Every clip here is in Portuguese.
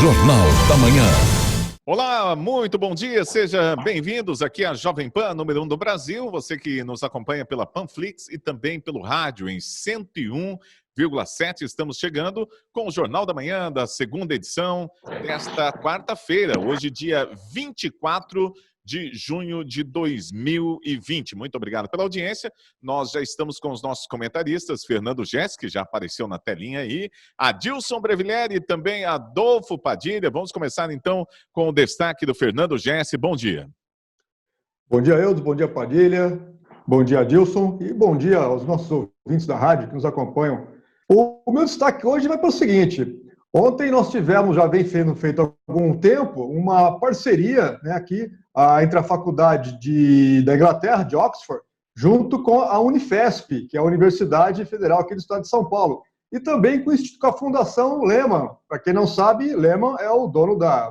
Jornal da Manhã. Olá, muito bom dia, sejam bem-vindos aqui à Jovem Pan, número 1 do Brasil. Você que nos acompanha pela Panflix e também pelo rádio em 101,7. Estamos chegando com o Jornal da Manhã da segunda edição desta quarta-feira, hoje dia 24 de junho de 2020. Muito obrigado pela audiência. Nós já estamos com os nossos comentaristas, Fernando Gess, que já apareceu na telinha aí, Adilson Brevileri e também Adolfo Padilha. Vamos começar então com o destaque do Fernando Gess. Bom dia. Bom dia, Eudes. Bom dia, Padilha. Bom dia, Adilson. E bom dia aos nossos ouvintes da rádio que nos acompanham. O meu destaque hoje vai para o seguinte. Ontem nós tivemos, já vem sendo feito há algum tempo, uma parceria, né, aqui entre a faculdade da Inglaterra, de Oxford, junto com a Unifesp, que é a Universidade Federal aqui do estado de São Paulo, e também com a Fundação Lehman. Para quem não sabe, Lehman é o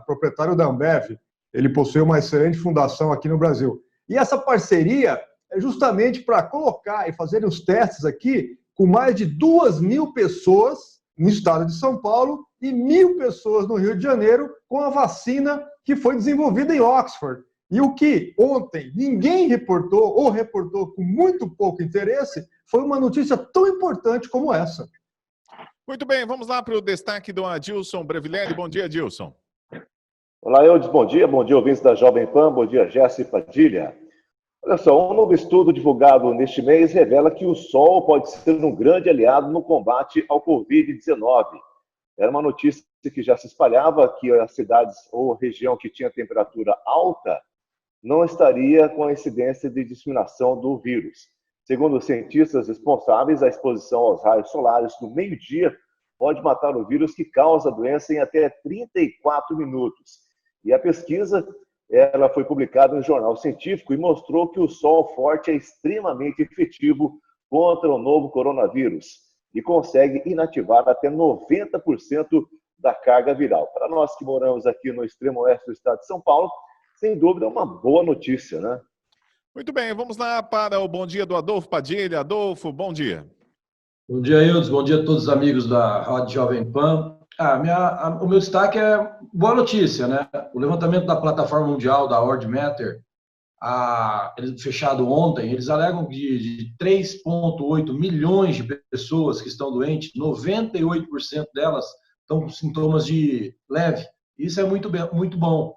proprietário da Ambev. Ele possui uma excelente fundação aqui no Brasil. E essa parceria é justamente para colocar e fazer os testes aqui com mais de 2.000 pessoas no estado de São Paulo e 1.000 pessoas no Rio de Janeiro com a vacina que foi desenvolvida em Oxford. E o que ontem ninguém reportou ou reportou com muito pouco interesse foi uma notícia tão importante como essa. Muito bem, vamos lá para o destaque do Adilson Brevileri. Bom dia, Adilson. Olá, Eudes, bom dia ouvintes da Jovem Pan, bom dia, Jess e Padilha. Olha só, um novo estudo divulgado neste mês revela que o sol pode ser um grande aliado no combate ao Covid-19. Era uma notícia que já se espalhava que as cidades ou região que tinha temperatura alta não estaria com a incidência de disseminação do vírus. Segundo os cientistas responsáveis, a exposição aos raios solares no meio-dia pode matar o vírus que causa a doença em até 34 minutos. E a pesquisa ela foi publicada no jornal científico e mostrou que o sol forte é extremamente efetivo contra o novo coronavírus e consegue inativar até 90% da carga viral. Para nós que moramos aqui no extremo oeste do estado de São Paulo, sem dúvida é uma boa notícia, né? Muito bem, vamos lá para o bom dia do Adolfo Padilha. Adolfo, bom dia. Bom dia, Eudes. Bom dia a todos os amigos da Rádio Jovem Pan. O meu destaque é boa notícia, né? O levantamento da plataforma mundial da World Matter, fechado ontem, eles alegam que de 3,8 milhões de pessoas que estão doentes, 98% delas estão com sintomas de leve. Isso é muito bom.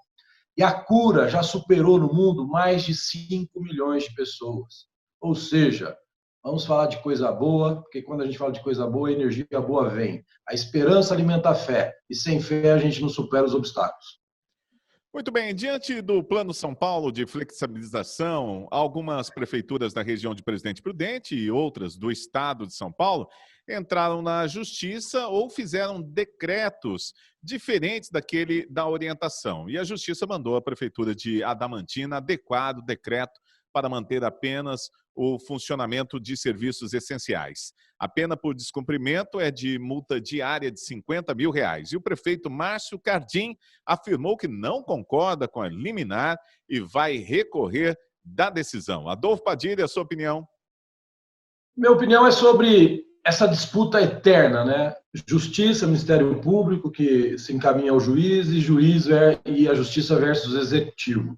E a cura já superou no mundo mais de 5 milhões de pessoas. Ou seja, vamos falar de coisa boa, porque quando a gente fala de coisa boa, a energia boa vem. A esperança alimenta a fé, e sem fé a gente não supera os obstáculos. Muito bem, diante do Plano São Paulo de flexibilização, algumas prefeituras da região de Presidente Prudente e outras do estado de São Paulo entraram na justiça ou fizeram decretos diferentes daquele da orientação. E a justiça mandou a prefeitura de Adamantina adequar o decreto para manter apenas o funcionamento de serviços essenciais. A pena por descumprimento é de multa diária de R$50 mil. E o prefeito Márcio Cardim afirmou que não concorda com a liminar e vai recorrer da decisão. Adolfo Padilha, a sua opinião? Minha opinião é sobre essa disputa eterna, né? Justiça, Ministério Público, que se encaminha ao juiz, e a Justiça versus o Executivo.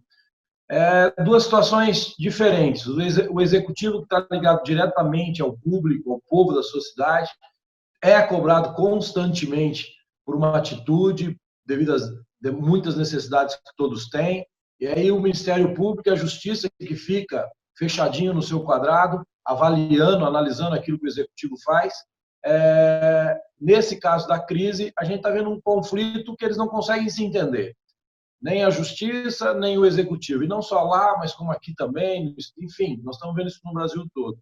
Duas situações diferentes. O executivo, que está ligado diretamente ao público, ao povo da sua cidade, é cobrado constantemente por uma atitude devido às muitas necessidades que todos têm. E aí o Ministério Público e a Justiça, que fica fechadinho no seu quadrado, analisando aquilo que o executivo faz. Nesse caso da crise, a gente está vendo um conflito que eles não conseguem se entender. Nem a justiça, nem o executivo. E não só lá, mas como aqui também. Enfim, nós estamos vendo isso no Brasil todo.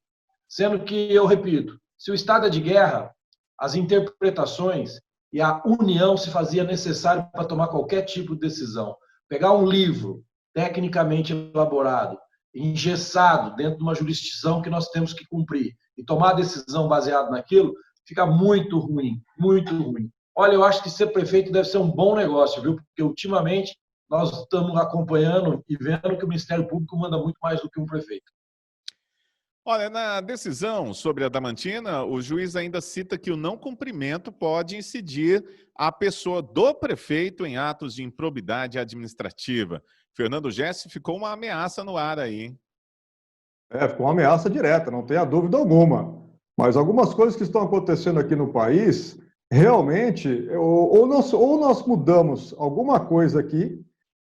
Sendo que, eu repito, se o estado é de guerra, as interpretações e a união se fazia necessário para tomar qualquer tipo de decisão. Pegar um livro tecnicamente elaborado, engessado dentro de uma jurisdição que nós temos que cumprir e tomar a decisão baseada naquilo, fica muito ruim, muito ruim. Olha, eu acho que ser prefeito deve ser um bom negócio, viu? Porque ultimamente nós estamos acompanhando e vendo que o Ministério Público manda muito mais do que um prefeito. Olha, na decisão sobre a Adamantina, o juiz ainda cita que o não cumprimento pode incidir a pessoa do prefeito em atos de improbidade administrativa. Fernando Gessi, ficou uma ameaça no ar aí, hein? Ficou uma ameaça direta, não tenha dúvida alguma. Mas algumas coisas que estão acontecendo aqui no país, realmente, ou nós mudamos alguma coisa aqui,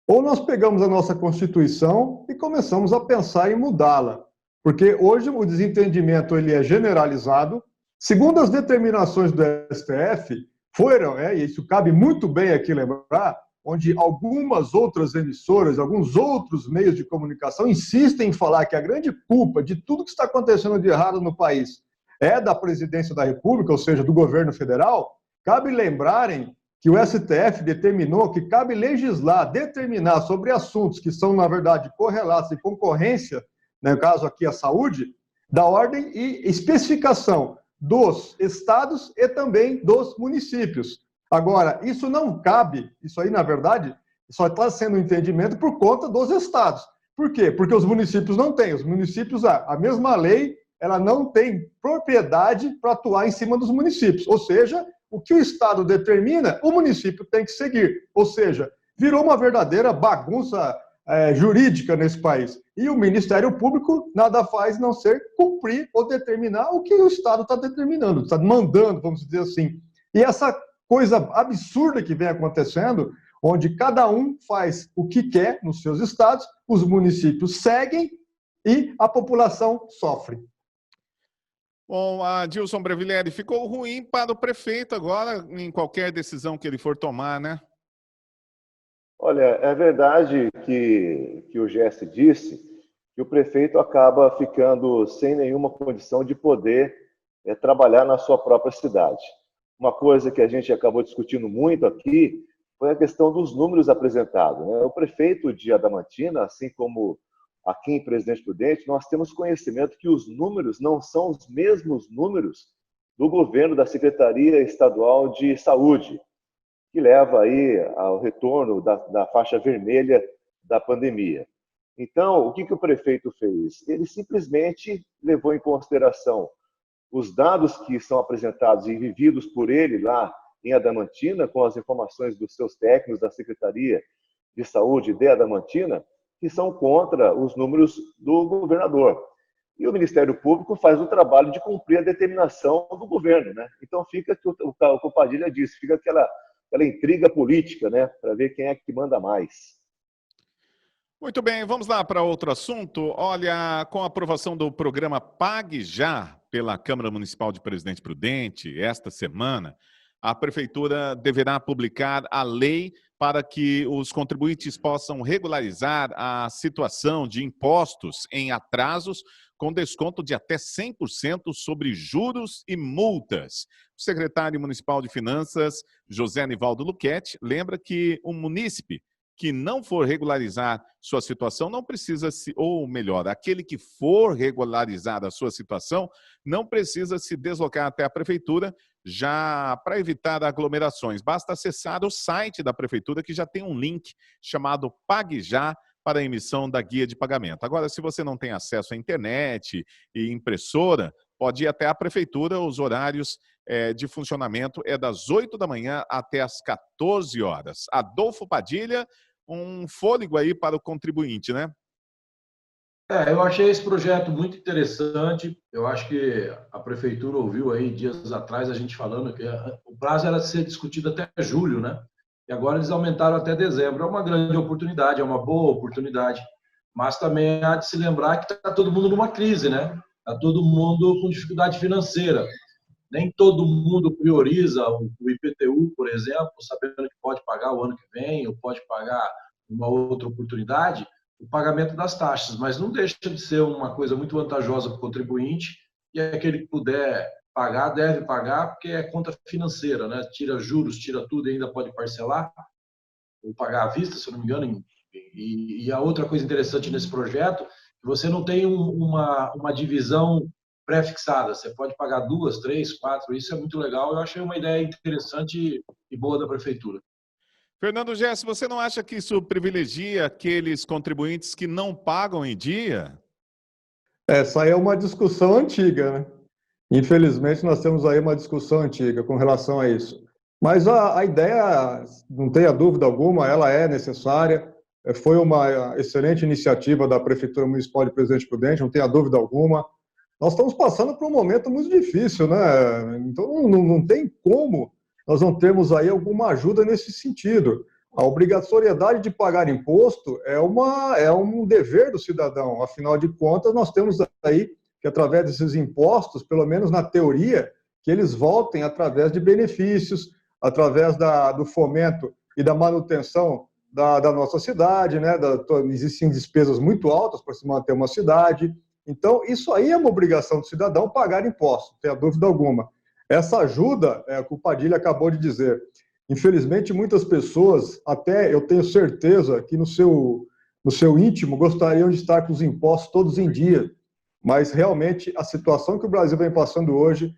ou nós pegamos a nossa Constituição e começamos a pensar em mudá-la. Porque hoje o desentendimento ele é generalizado. Segundo as determinações do STF, foram, e isso cabe muito bem aqui lembrar, onde algumas outras emissoras, alguns outros meios de comunicação insistem em falar que a grande culpa de tudo que está acontecendo de errado no país é da presidência da República, ou seja, do governo federal. Cabe lembrarem que o STF determinou que cabe legislar, determinar sobre assuntos que são, na verdade, correlatos e concorrência, no caso aqui a saúde, da ordem e especificação dos estados e também dos municípios. Agora, isso não cabe, isso aí, na verdade, só está sendo um entendimento por conta dos estados. Por quê? Porque os municípios não têm. Os municípios, a mesma lei, ela não tem propriedade para atuar em cima dos municípios. Ou seja, o que o estado determina, o município tem que seguir. Ou seja, virou uma verdadeira bagunça jurídica nesse país. E o Ministério Público nada faz não ser cumprir ou determinar o que o estado está determinando, está mandando, vamos dizer assim. E essa coisa absurda que vem acontecendo, onde cada um faz o que quer nos seus estados, os municípios seguem e a população sofre. Bom, a Adilson Brevileri, ficou ruim para o prefeito agora, em qualquer decisão que ele for tomar, né? Olha, é verdade que o Gessi disse que o prefeito acaba ficando sem nenhuma condição de poder trabalhar na sua própria cidade. Uma coisa que a gente acabou discutindo muito aqui foi a questão dos números apresentados, né? O prefeito de Adamantina, assim como aqui em Presidente Prudente, nós temos conhecimento que os números não são os mesmos números do governo da Secretaria Estadual de Saúde, que leva aí ao retorno da faixa vermelha da pandemia. Então, o que o prefeito fez? Ele simplesmente levou em consideração os dados que são apresentados e vividos por ele lá em Adamantina, com as informações dos seus técnicos da Secretaria de Saúde de Adamantina, que são contra os números do governador. E o Ministério Público faz o trabalho de cumprir a determinação do governo, né? Então fica o que o Padilha disse, fica aquela intriga política, né, para ver quem é que manda mais. Muito bem, vamos lá para outro assunto. Olha, com a aprovação do programa Pague Já pela Câmara Municipal de Presidente Prudente, esta semana, a Prefeitura deverá publicar a lei para que os contribuintes possam regularizar a situação de impostos em atrasos com desconto de até 100% sobre juros e multas. O secretário municipal de Finanças, José Nivaldo Luchetti, lembra que o munícipe que não for regularizar sua situação não precisa ou melhor, aquele que for regularizar a sua situação não precisa se deslocar até a prefeitura já para evitar aglomerações. Basta acessar o site da prefeitura que já tem um link chamado Pague Já para a emissão da guia de pagamento. Agora, se você não tem acesso à internet e impressora, pode ir até a prefeitura, os horários de funcionamento é das 8 da manhã até as 14 horas. Adolfo Padilha, um fôlego aí para o contribuinte, né? Eu achei esse projeto muito interessante. Eu acho que a prefeitura ouviu aí dias atrás a gente falando que o prazo era de ser discutido até julho, né? E agora eles aumentaram até dezembro. É uma grande oportunidade, é uma boa oportunidade. Mas também há de se lembrar que está todo mundo numa crise, né? Está todo mundo com dificuldade financeira. Nem todo mundo prioriza o IPTU, por exemplo, sabendo que pode pagar o ano que vem ou pode pagar uma outra oportunidade, o pagamento das taxas, mas não deixa de ser uma coisa muito vantajosa para o contribuinte e aquele que puder pagar, deve pagar, porque é conta financeira, né? Tira juros, tira tudo e ainda pode parcelar ou pagar à vista, se eu não me engano. E a outra coisa interessante nesse projeto, você não tem uma divisão pré-fixada, você pode pagar 2, 3, 4, isso é muito legal. Eu achei uma ideia interessante e boa da prefeitura. Fernando Gessi, você não acha que isso privilegia aqueles contribuintes que não pagam em dia? Essa aí é uma discussão antiga, né? Infelizmente, nós temos aí uma discussão antiga com relação a isso. Mas a ideia, não tenha dúvida alguma, ela é necessária. Foi uma excelente iniciativa da Prefeitura Municipal de Presidente Prudente, não tenha dúvida alguma. Nós estamos passando por um momento muito difícil, né? Então, não tem como nós não termos aí alguma ajuda nesse sentido. A obrigatoriedade de pagar imposto é um dever do cidadão. Afinal de contas, nós temos aí que, através desses impostos, pelo menos na teoria, que eles voltem através de benefícios, através do fomento e da manutenção da nossa cidade, né? Existem despesas muito altas para se manter uma cidade. Então, isso aí é uma obrigação do cidadão pagar imposto, não tenha dúvida alguma. Essa ajuda, que o Padilha acabou de dizer, infelizmente, muitas pessoas, até eu tenho certeza que no seu íntimo gostariam de estar com os impostos todos em dia, mas realmente a situação que o Brasil vem passando hoje,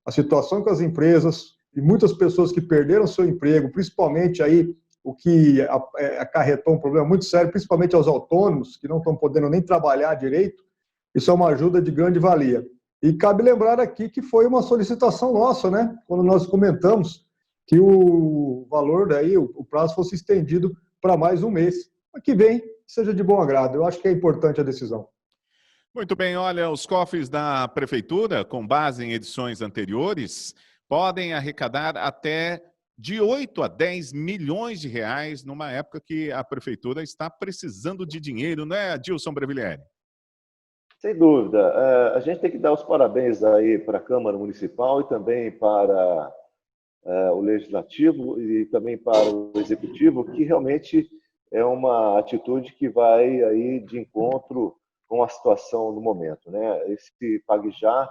a situação com as empresas e muitas pessoas que perderam seu emprego, principalmente aí o que acarretou um problema muito sério, principalmente aos autônomos, que não estão podendo nem trabalhar direito, isso é uma ajuda de grande valia. E cabe lembrar aqui que foi uma solicitação nossa, né? Quando nós comentamos que o valor daí, o prazo fosse estendido para mais um mês. Que vem, seja de bom agrado. Eu acho que é importante a decisão. Muito bem, olha, os cofres da Prefeitura, com base em edições anteriores, podem arrecadar até de 8 a 10 milhões de reais numa época que a Prefeitura está precisando de dinheiro, não é, Adilson Brevillieri? Sem dúvida. A gente tem que dar os parabéns aí para a Câmara Municipal e também para o Legislativo e também para o Executivo, que realmente é uma atitude que vai aí de encontro com a situação no momento, né? Esse Pague Já,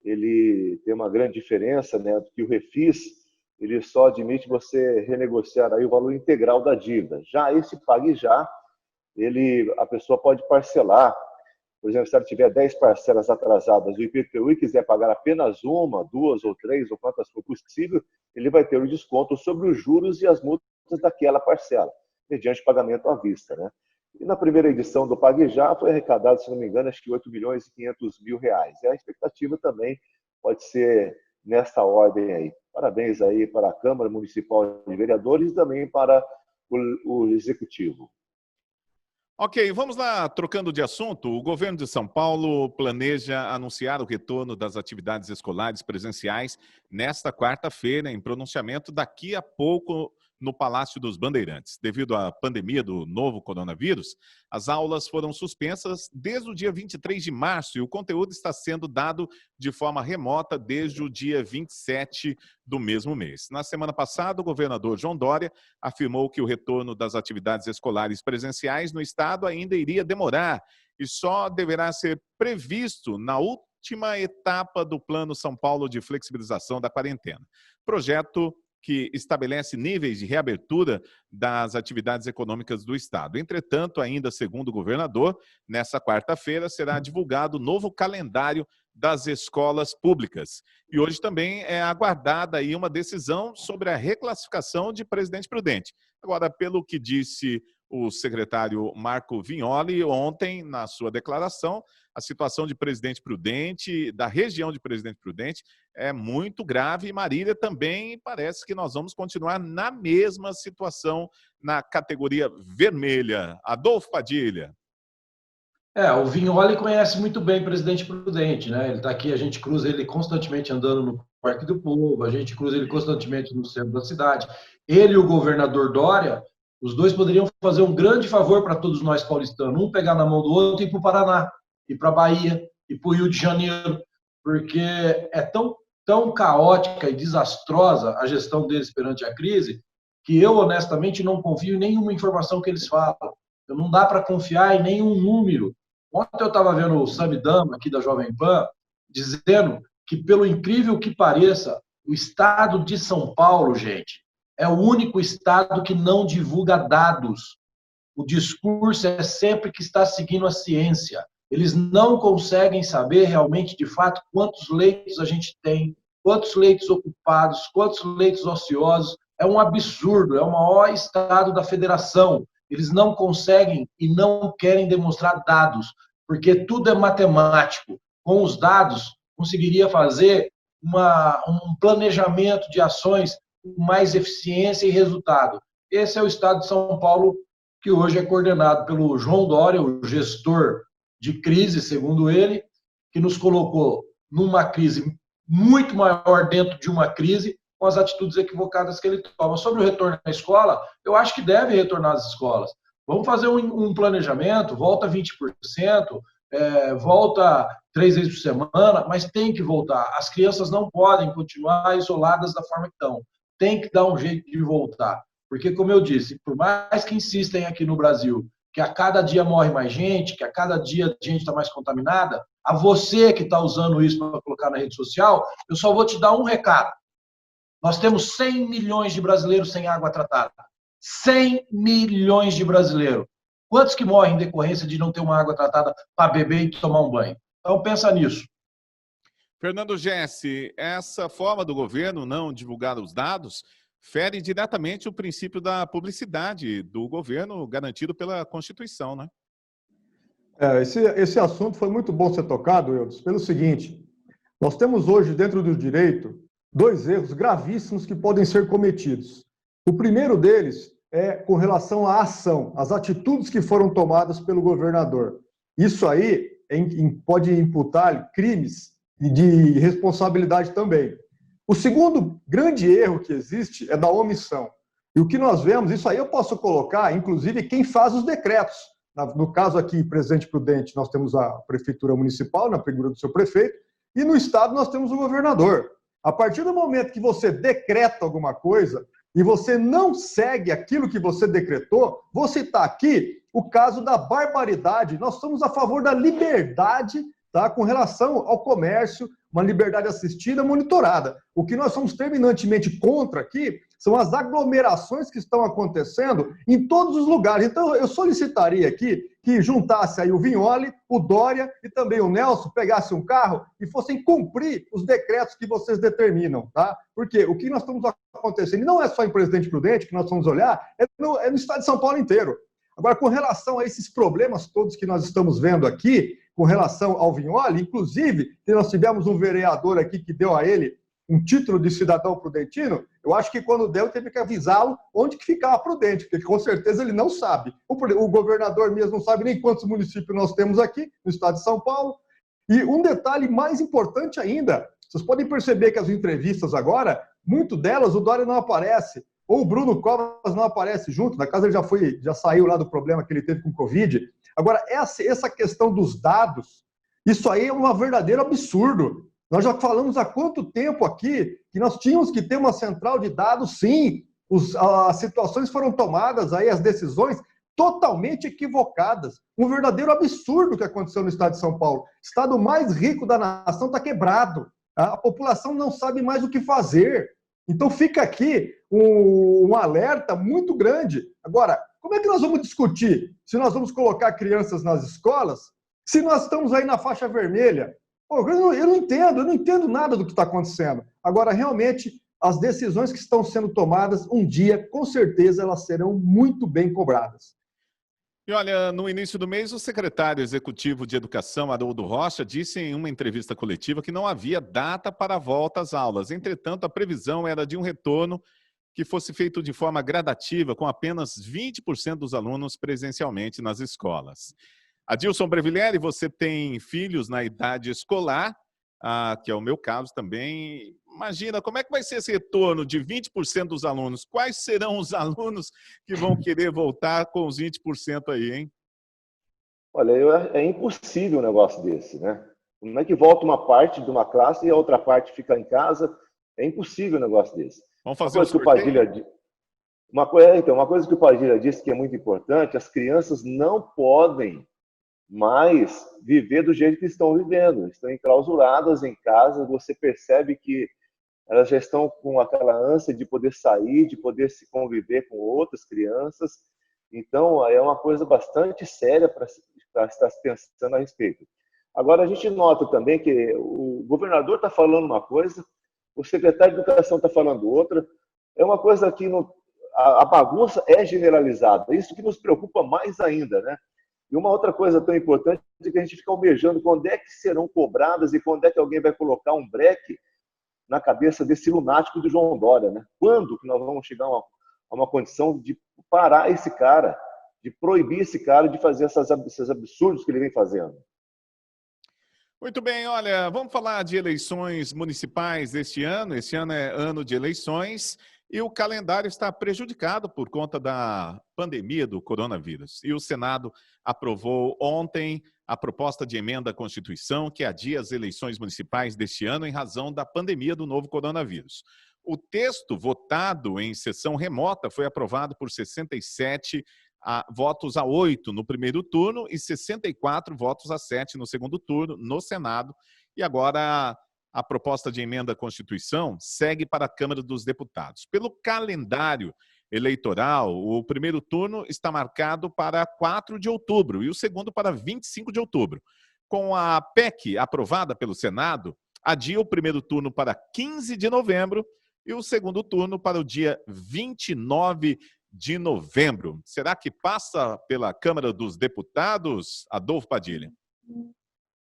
ele tem uma grande diferença, né, do que o Refis, ele só admite você renegociar aí o valor integral da dívida. Já esse Pague Já, a pessoa pode parcelar. Por exemplo, se ela tiver 10 parcelas atrasadas do IPTU e quiser pagar apenas uma, duas ou três, ou quantas for possível, ele vai ter o desconto sobre os juros e as multas daquela parcela, mediante pagamento à vista, né? E na primeira edição do Pague Já foi arrecadado, se não me engano, acho que 8 milhões e 500 mil reais. E a expectativa também pode ser nesta ordem aí. Parabéns aí para a Câmara Municipal de Vereadores e também para o Executivo. Ok, vamos lá, trocando de assunto. O governo de São Paulo planeja anunciar o retorno das atividades escolares presenciais nesta quarta-feira, em pronunciamento daqui a pouco no Palácio dos Bandeirantes. Devido à pandemia do novo coronavírus, as aulas foram suspensas desde o dia 23 de março e o conteúdo está sendo dado de forma remota desde o dia 27 do mesmo mês. Na semana passada, o governador João Dória afirmou que o retorno das atividades escolares presenciais no estado ainda iria demorar e só deverá ser previsto na última etapa do Plano São Paulo de flexibilização da quarentena. Projeto que estabelece níveis de reabertura das atividades econômicas do estado. Entretanto, ainda segundo o governador, nessa quarta-feira será divulgado o novo calendário das escolas públicas. E hoje também é aguardada aí uma decisão sobre a reclassificação de Presidente Prudente. Agora, pelo que disse o secretário Marco Vignoli ontem, na sua declaração, a situação de Presidente Prudente, da região de Presidente Prudente, é muito grave e Marília também parece que nós vamos continuar na mesma situação na categoria vermelha. Adolfo Padilha. O Vignoli conhece muito bem o Presidente Prudente, né? Ele está aqui, a gente cruza ele constantemente andando no Parque do Povo, a gente cruza ele constantemente no centro da cidade. Ele e o governador Dória, os dois poderiam fazer um grande favor para todos nós paulistanos, um pegar na mão do outro e ir para o Paraná, ir para a Bahia, ir para o Rio de Janeiro, porque é tão caótica e desastrosa a gestão deles perante a crise, que eu, honestamente, não confio em nenhuma informação que eles falam. Não dá para confiar em nenhum número. Ontem eu estava vendo o Samidama, aqui da Jovem Pan, dizendo que, pelo incrível que pareça, o estado de São Paulo, gente, é o único estado que não divulga dados. O discurso é sempre que está seguindo a ciência. Eles não conseguem saber realmente, de fato, quantos leitos a gente tem, quantos leitos ocupados, quantos leitos ociosos. É um absurdo, é o maior estado da federação. Eles não conseguem e não querem demonstrar dados, porque tudo é matemático. Com os dados, conseguiria fazer um planejamento de ações com mais eficiência e resultado. Esse é o Estado de São Paulo, que hoje é coordenado pelo João Dória, o gestor de crise, segundo ele, que nos colocou numa crise muito maior dentro de uma crise, com as atitudes equivocadas que ele toma. Sobre o retorno à escola, eu acho que deve retornar às escolas. Vamos fazer um planejamento, volta 20%, volta 3 vezes por semana, mas tem que voltar. As crianças não podem continuar isoladas da forma que estão. Tem que dar um jeito de voltar. Porque, como eu disse, por mais que insistem aqui no Brasil que a cada dia morre mais gente, que a cada dia a gente está mais contaminada, a você que está usando isso para colocar na rede social, eu só vou te dar um recado. Nós temos 100 milhões de brasileiros sem água tratada. 100 milhões de brasileiros. Quantos que morrem em decorrência de não ter uma água tratada para beber e tomar um banho? Então, pensa nisso. Fernando Gessi, essa forma do governo não divulgar os dados fere diretamente o princípio da publicidade do governo garantido pela Constituição, né? Esse assunto foi muito bom ser tocado, Eudes, pelo seguinte: nós temos hoje, dentro do direito, 2 erros gravíssimos que podem ser cometidos. O primeiro deles é com relação à ação, às atitudes que foram tomadas pelo governador. Isso aí pode imputar crimes e de responsabilidade também. O segundo grande erro que existe é da omissão. E o que nós vemos, isso aí eu posso colocar, inclusive, quem faz os decretos. No caso aqui, Presidente Prudente, nós temos a Prefeitura Municipal, na figura do seu prefeito, e no Estado nós temos o governador. A partir do momento que você decreta alguma coisa e você não segue aquilo que você decretou, vou citar aqui o caso da barbaridade. Nós somos a favor da liberdade, tá, com relação ao comércio, uma liberdade assistida, monitorada. O que nós somos terminantemente contra aqui são as aglomerações que estão acontecendo em todos os lugares. Então, eu solicitaria aqui que juntasse aí o Vignoli, o Dória e também o Nelson, pegasse um carro e fossem cumprir os decretos que vocês determinam, tá? Porque o que nós estamos acontecendo, e não é só em Presidente Prudente que nós vamos olhar, é no estado de São Paulo inteiro. Agora, com relação a esses problemas todos que nós estamos vendo aqui, com relação ao Vignoli, inclusive, nós tivemos um vereador aqui que deu a ele um título de cidadão prudentino, eu acho que quando deu, teve que avisá-lo onde que ficava Prudente, porque com certeza ele não sabe. O governador mesmo não sabe nem quantos municípios nós temos aqui, no estado de São Paulo. E um detalhe mais importante ainda, vocês podem perceber que as entrevistas agora, muito delas, o Dória não aparece, ou o Bruno Covas não aparece junto, na casa ele já saiu lá do problema que ele teve com o Covid. Agora, essa questão dos dados, isso aí é um verdadeiro absurdo. Nós já falamos há quanto tempo aqui que nós tínhamos que ter uma central de dados, sim. As situações foram tomadas, aí as decisões totalmente equivocadas. Um verdadeiro absurdo que aconteceu no estado de São Paulo. O estado mais rico da nação está quebrado. A população não sabe mais o que fazer. Então fica aqui um alerta muito grande. Agora, como é que nós vamos discutir se nós vamos colocar crianças nas escolas se nós estamos aí na faixa vermelha? Pô, eu não entendo nada do que está acontecendo. Agora, realmente, as decisões que estão sendo tomadas, um dia, com certeza, elas serão muito bem cobradas. E olha, no início do mês, o secretário executivo de Educação, Haroldo Rocha, disse em uma entrevista coletiva que não havia data para a volta às aulas. Entretanto, a previsão era de um retorno que fosse feito de forma gradativa, com apenas 20% dos alunos presencialmente nas escolas. Adilson Brevileri, você tem filhos na idade escolar, que é o meu caso também. Imagina, como é que vai ser esse retorno de 20% dos alunos? Quais serão os alunos que vão querer voltar com os 20% aí, hein? Olha, é impossível um negócio desse, né? Como é que volta uma parte de uma classe e a outra parte fica em casa? É impossível um negócio desse. Vamos fazer o sorteio? Uma coisa que o Padilha disse que é muito importante, as crianças não podem mais viver do jeito que estão vivendo. Estão enclausuradas em casa, você percebe que elas já estão com aquela ânsia de poder sair, de poder se conviver com outras crianças. Então, é uma coisa bastante séria para estar pensando a respeito. Agora, a gente nota também que o governador está falando uma coisa, o secretário de Educação está falando outra. É uma coisa que a bagunça é generalizada. Isso que nos preocupa mais ainda, né? E uma outra coisa tão importante é que a gente fica almejando quando é que serão cobradas e quando é que alguém vai colocar um breque na cabeça desse lunático do João Dória, né? Quando que nós vamos chegar a uma condição de parar esse cara, de proibir esse cara de fazer esses absurdos que ele vem fazendo? Muito bem, olha, vamos falar de eleições municipais deste ano. Este ano é ano de eleições e o calendário está prejudicado por conta da pandemia do coronavírus. E o Senado aprovou ontem a proposta de emenda à Constituição que adia as eleições municipais deste ano em razão da pandemia do novo coronavírus. O texto votado em sessão remota foi aprovado por 67 votos a 8 no primeiro turno e 64 votos a 7 no segundo turno no Senado. E agora a proposta de emenda à Constituição segue para a Câmara dos Deputados. Pelo calendário eleitoral, o primeiro turno está marcado para 4 de outubro e o segundo para 25 de outubro. Com a PEC aprovada pelo Senado, adia o primeiro turno para 15 de novembro e o segundo turno para o dia 29 de novembro. Será que passa pela Câmara dos Deputados, Adolfo Padilha?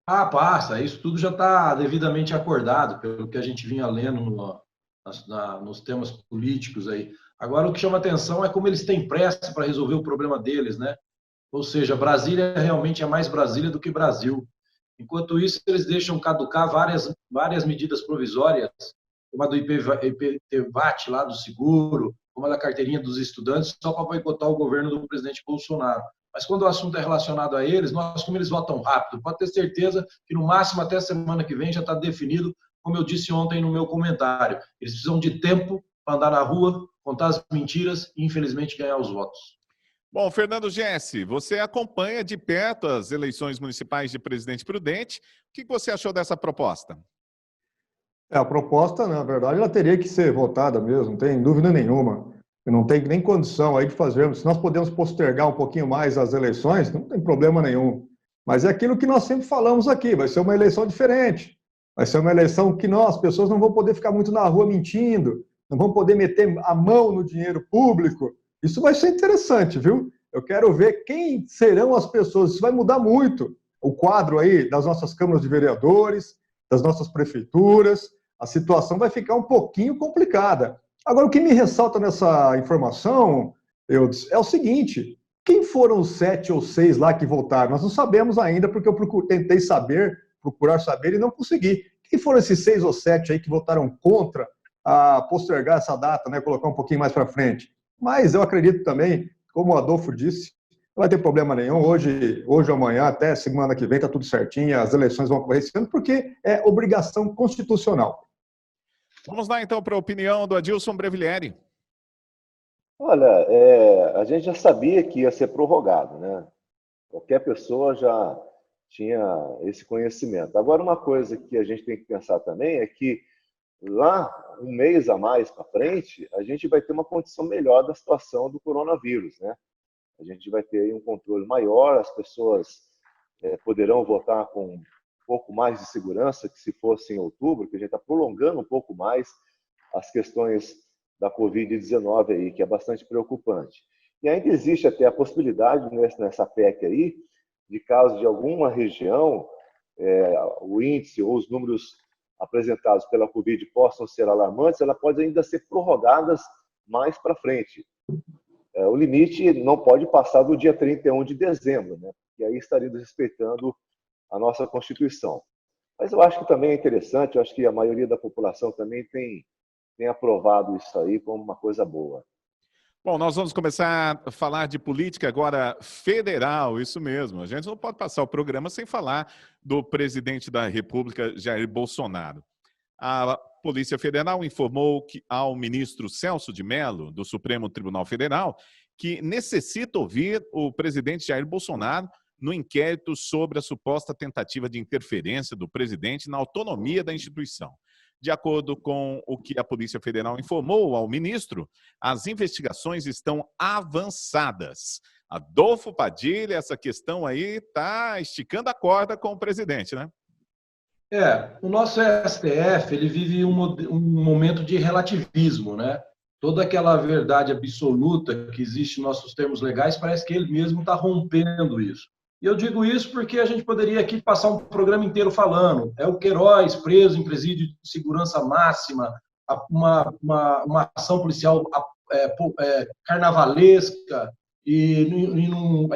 Passa. Isso tudo já está devidamente acordado, pelo que a gente vinha lendo nos temas políticos aí. Agora, o que chama atenção é como eles têm pressa para resolver o problema deles, né? Ou seja, Brasília realmente é mais Brasília do que Brasil. Enquanto isso, eles deixam caducar várias medidas provisórias, como a do IPVAT lá do seguro, como a da carteirinha dos estudantes, só para boicotar o governo do presidente Bolsonaro. Mas quando o assunto é relacionado a eles, como eles votam rápido, pode ter certeza que no máximo até a semana que vem já está definido, como eu disse ontem no meu comentário. Eles precisam de tempo para andar na rua, contar as mentiras e, infelizmente, ganhar os votos. Bom, Fernando Gessi, você acompanha de perto as eleições municipais de Presidente Prudente. O que você achou dessa proposta? A proposta, na verdade, ela teria que ser votada mesmo, não tem dúvida nenhuma. Não tem nem condição aí de fazermos. Se nós podemos postergar um pouquinho mais as eleições, não tem problema nenhum. Mas é aquilo que nós sempre falamos aqui, vai ser uma eleição diferente. Vai ser uma eleição que as pessoas não vão poder ficar muito na rua mentindo, não vão poder meter a mão no dinheiro público. Isso vai ser interessante, viu? Eu quero ver quem serão as pessoas. Isso vai mudar muito o quadro aí das nossas câmaras de vereadores, das nossas prefeituras. A situação vai ficar um pouquinho complicada. Agora, o que me ressalta nessa informação, Eudes, é o seguinte: quem foram os 7 ou 6 lá que votaram? Nós não sabemos ainda, porque eu tentei procurar saber e não consegui. Quem foram esses 6 ou 7 aí que votaram contra a postergar essa data, né, colocar um pouquinho mais para frente? Mas eu acredito também, como o Adolfo disse, não vai ter problema nenhum. Hoje ou amanhã, até semana que vem, está tudo certinho, as eleições vão ocorrer esse ano, porque é obrigação constitucional. Vamos lá, então, para a opinião do Adilson Breviglieri. Olha, a gente já sabia que ia ser prorrogado, né? Qualquer pessoa já tinha esse conhecimento. Agora, uma coisa que a gente tem que pensar também é que lá, um mês a mais para frente, a gente vai ter uma condição melhor da situação do coronavírus, né? A gente vai ter aí um controle maior, as pessoas poderão votar com pouco mais de segurança que se fosse em outubro, que a gente está prolongando um pouco mais as questões da Covid-19 aí, que é bastante preocupante. E ainda existe até a possibilidade nessa PEC aí, de caso de alguma região, o índice ou os números apresentados pela Covid possam ser alarmantes, ela pode ainda ser prorrogadas mais para frente. O limite não pode passar do dia 31 de dezembro, né? E aí estaríamos respeitando a nossa Constituição. Mas eu acho que também é interessante, eu acho que a maioria da população também tem aprovado isso aí como uma coisa boa. Bom, nós vamos começar a falar de política agora federal, isso mesmo. A gente não pode passar o programa sem falar do presidente da República, Jair Bolsonaro. A Polícia Federal informou ao ministro Celso de Mello, do Supremo Tribunal Federal, que necessita ouvir o presidente Jair Bolsonaro no inquérito sobre a suposta tentativa de interferência do presidente na autonomia da instituição. De acordo com o que a Polícia Federal informou ao ministro, as investigações estão avançadas. Adolfo Padilha, essa questão aí está esticando a corda com o presidente, né? O nosso STF, ele vive um momento de relativismo, né? Toda aquela verdade absoluta que existe em nossos termos legais, parece que ele mesmo está rompendo isso. E eu digo isso porque a gente poderia aqui passar um programa inteiro falando. É o Queiroz preso em presídio de segurança máxima, uma ação policial carnavalesca e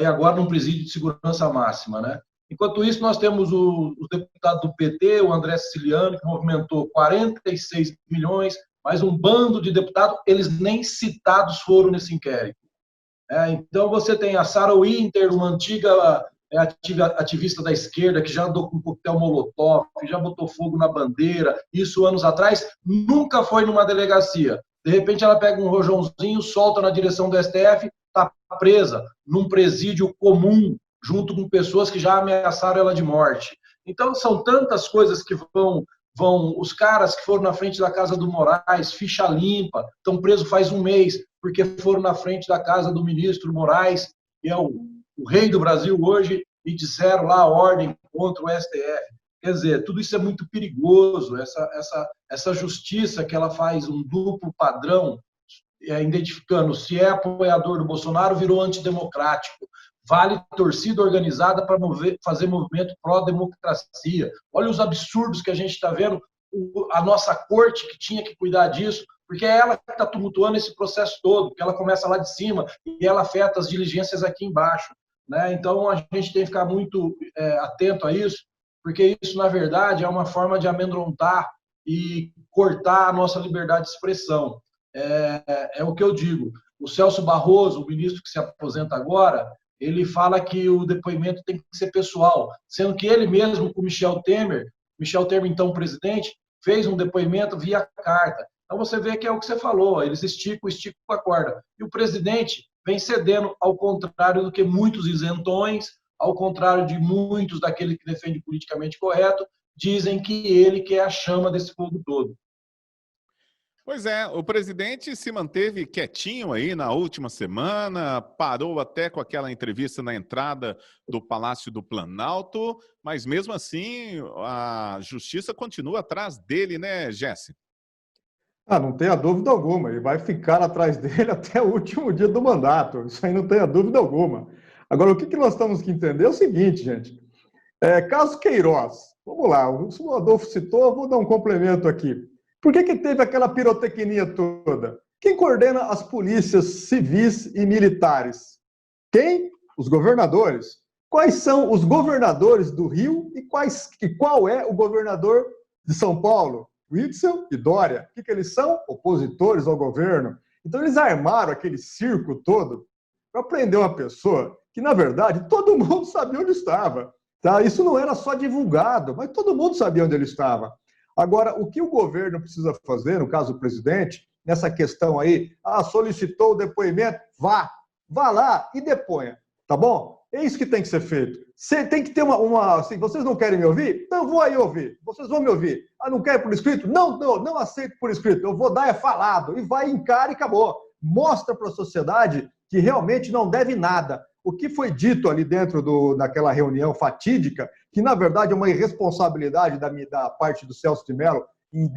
agora num presídio de segurança máxima, né? Enquanto isso, nós temos o deputado do PT, o André Siciliano, que movimentou 46 milhões, mais um bando de deputados, eles nem citados foram nesse inquérito. Então, você tem a Sarah Winter, uma antiga ativista da esquerda, que já andou com coquetel molotov, que já botou fogo na bandeira, isso anos atrás, nunca foi numa delegacia. De repente, ela pega um rojãozinho, solta na direção do STF, está presa num presídio comum, junto com pessoas que já ameaçaram ela de morte. Então, são tantas coisas que vão os caras que foram na frente da casa do Moraes, ficha limpa, estão presos faz um mês, porque foram na frente da casa do ministro Moraes, que é o rei do Brasil hoje, e disseram lá a ordem contra o STF. Quer dizer, tudo isso é muito perigoso, essa justiça que ela faz um duplo padrão, identificando se é apoiador do Bolsonaro, virou antidemocrático. Vale torcida organizada para fazer movimento pró-democracia. Olha os absurdos que a gente está vendo, a nossa corte que tinha que cuidar disso, porque é ela que está tumultuando esse processo todo, porque ela começa lá de cima e ela afeta as diligências aqui embaixo. Né? Então, a gente tem que ficar muito atento a isso, porque isso, na verdade, é uma forma de amedrontar e cortar a nossa liberdade de expressão. É o que eu digo. O Celso Barroso, o ministro que se aposenta agora, ele fala que o depoimento tem que ser pessoal, sendo que ele mesmo, com Michel Temer, então presidente, fez um depoimento via carta. Então você vê que é o que você falou, eles esticam a corda. E o presidente vem cedendo, ao contrário do que muitos isentões, ao contrário de muitos daquele que defende politicamente correto, dizem que ele que é a chama desse fogo todo. Pois é, o presidente se manteve quietinho aí na última semana, parou até com aquela entrevista na entrada do Palácio do Planalto, mas mesmo assim a justiça continua atrás dele, né, Jesse? Não tenha dúvida alguma, ele vai ficar atrás dele até o último dia do mandato, isso aí não tenha dúvida alguma. Agora, o que nós temos que entender é o seguinte, gente, caso Queiroz, vamos lá, o Adolfo citou, eu vou dar um complemento aqui. Por que teve aquela pirotecnia toda? Quem coordena as polícias civis e militares? Quem? Os governadores. Quais são os governadores do Rio e qual é o governador de São Paulo? Witzel e Dória. O que eles são? Opositores ao governo. Então eles armaram aquele circo todo para prender uma pessoa que, na verdade, todo mundo sabia onde estava. Tá? Isso não era só divulgado, mas todo mundo sabia onde ele estava. Agora, o que o governo precisa fazer, no caso do presidente, nessa questão aí, solicitou o depoimento, vá lá e deponha, tá bom? É isso que tem que ser feito. Você tem que ter assim, vocês não querem me ouvir? Então eu vou aí ouvir, vocês vão me ouvir. Não quer por escrito? Não aceito por escrito, eu vou dar falado, e vai, encara e acabou. Mostra para a sociedade que realmente não deve nada. O que foi dito ali dentro daquela reunião fatídica, que na verdade é uma irresponsabilidade da parte do Celso de Mello em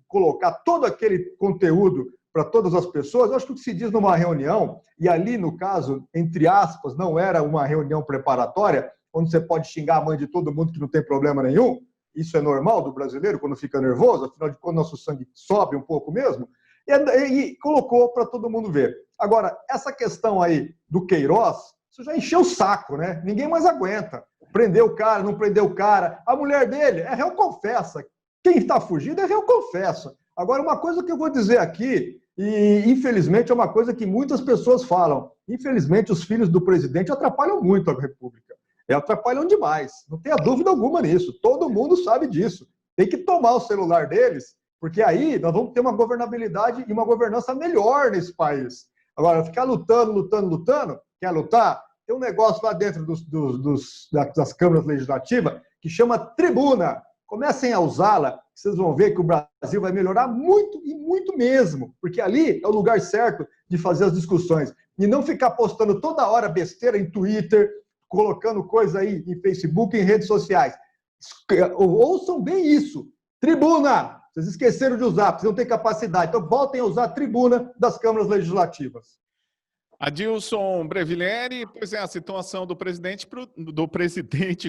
colocar todo aquele conteúdo para todas as pessoas, eu acho que o que se diz numa reunião, e ali no caso, entre aspas, não era uma reunião preparatória, onde você pode xingar a mãe de todo mundo que não tem problema nenhum, isso é normal do brasileiro quando fica nervoso, afinal de contas nosso sangue sobe um pouco mesmo, e colocou para todo mundo ver. Agora, essa questão aí do Queiroz, isso já encheu o saco, né? Ninguém mais aguenta. Prendeu o cara, não prendeu o cara. A mulher dele é réu confessa. Quem está fugindo é réu confessa. Agora, uma coisa que eu vou dizer aqui, e infelizmente é uma coisa que muitas pessoas falam. Infelizmente, os filhos do presidente atrapalham muito a República. Atrapalham demais. Não tenha dúvida alguma nisso. Todo mundo sabe disso. Tem que tomar o celular deles, porque aí nós vamos ter uma governabilidade e uma governança melhor nesse país. Agora, ficar lutando, quer lutar? Tem um negócio lá dentro das câmaras legislativas que chama tribuna. Comecem a usá-la, vocês vão ver que o Brasil vai melhorar muito e muito mesmo, porque ali é o lugar certo de fazer as discussões. E não ficar postando toda hora besteira em Twitter, colocando coisa aí em Facebook, em redes sociais. Ouçam bem isso. Tribuna! Vocês esqueceram de usar, vocês não têm capacidade. Então voltem a usar a tribuna das câmaras legislativas. Adilson Brevileri, pois é, a situação do presidente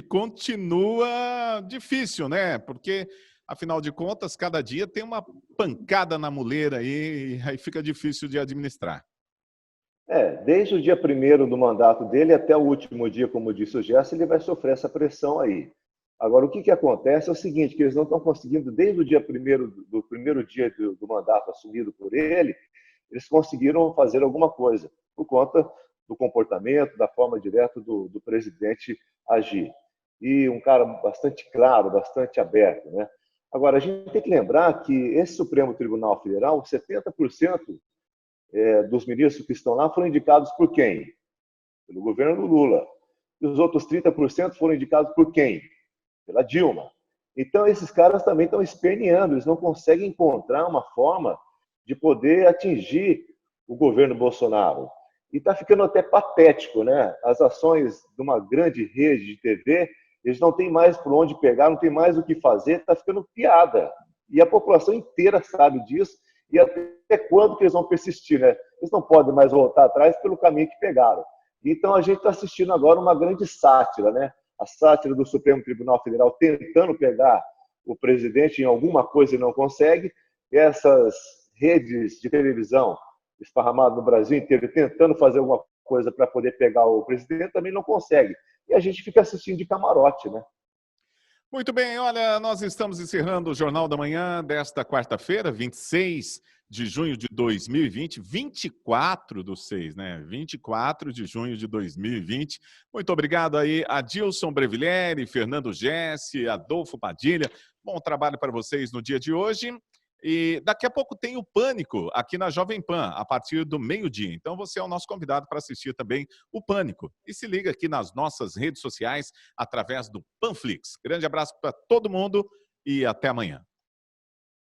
continua difícil, né? Porque, afinal de contas, cada dia tem uma pancada na muleira aí, e aí fica difícil de administrar. Desde o dia primeiro do mandato dele até o último dia, como disse o Gerson, ele vai sofrer essa pressão aí. Agora, o que acontece é o seguinte, que eles não estão conseguindo, desde o dia do primeiro dia do mandato assumido por ele, eles conseguiram fazer alguma coisa, por conta do comportamento, da forma direta do presidente agir. E um cara bastante claro, bastante aberto, né? Agora, a gente tem que lembrar que esse Supremo Tribunal Federal, 70% dos ministros que estão lá foram indicados por quem? Pelo governo do Lula. E os outros 30% foram indicados por quem? Pela Dilma. Então, esses caras também estão esperneando, eles não conseguem encontrar uma forma de poder atingir o governo Bolsonaro. E está ficando até patético, né? As ações de uma grande rede de TV, eles não têm mais por onde pegar, não tem mais o que fazer, está ficando piada. E a população inteira sabe disso, e até quando que eles vão persistir, né? Eles não podem mais voltar atrás pelo caminho que pegaram. Então, a gente está assistindo agora uma grande sátira, né? A sátira do Supremo Tribunal Federal tentando pegar o presidente em alguma coisa e não consegue, essas redes de televisão esparramadas no Brasil inteiro tentando fazer alguma coisa para poder pegar o presidente também não consegue. E a gente fica assistindo de camarote, né? Muito bem, olha, nós estamos encerrando o Jornal da Manhã desta quarta-feira, 26 de junho de 2020, 24/6, né? 24 de junho de 2020. Muito obrigado aí a Adilson Brevileri, Fernando Gessi, Adolfo Padilha. Bom trabalho para vocês no dia de hoje. E daqui a pouco tem o Pânico aqui na Jovem Pan, a partir do meio-dia. Então você é o nosso convidado para assistir também o Pânico. E se liga aqui nas nossas redes sociais através do Panflix. Grande abraço para todo mundo e até amanhã.